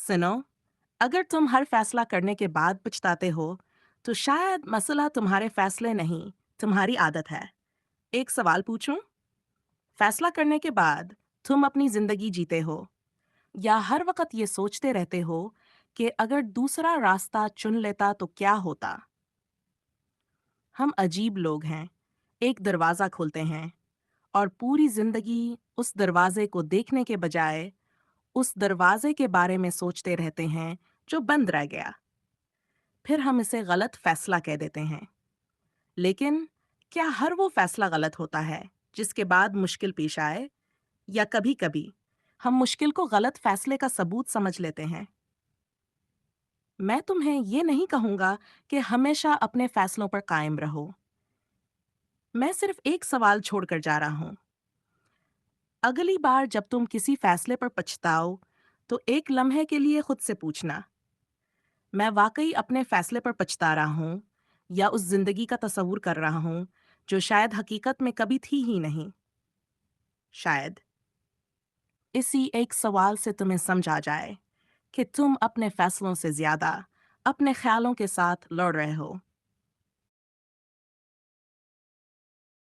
सुनो, अगर तुम हर फैसला करने के बाद पछताते हो, तो शायद मसला तुम्हारे फैसले नहीं, तुम्हारी आदत है। एक सवाल पूछूं? फैसला करने के बाद तुम अपनी जिंदगी जीते हो या हर वक्त ये सोचते रहते हो कि अगर दूसरा रास्ता चुन लेता तो क्या होता? हम अजीब लोग हैं। एक दरवाजा खोलते हैं और पूरी जिंदगी उस दरवाजे को देखने के बजाय उस दरवाजे के बारे में सोचते रहते हैं जो बंद रह गया। फिर हम इसे गलत फैसला कह देते हैं। लेकिन क्या हर वो फैसला गलत होता है जिसके बाद मुश्किल पेश आए? या कभी-कभी हम मुश्किल को गलत फैसले का सबूत समझ लेते हैं? मैं तुम्हें ये नहीं कहूंगा कि हमेशा अपने फैसलों पर कायम रहो। मैं सिर्फ एक सवाल छोड़कर जा रहा हूं। अगली बार जब तुम किसी फैसले पर पछताओ, तो एक लम्हे के लिए खुद से पूछना, मैं वाकई अपने फैसले पर पछता रहा हूं या उस जिंदगी का तस्वुर कर रहा हूं जो शायद हकीकत में कभी थी ही नहीं? शायद इसी एक सवाल से तुम्हें समझ आ जाए कि तुम अपने फैसलों से ज्यादा अपने ख्यालों के साथ लड़ रहे हो।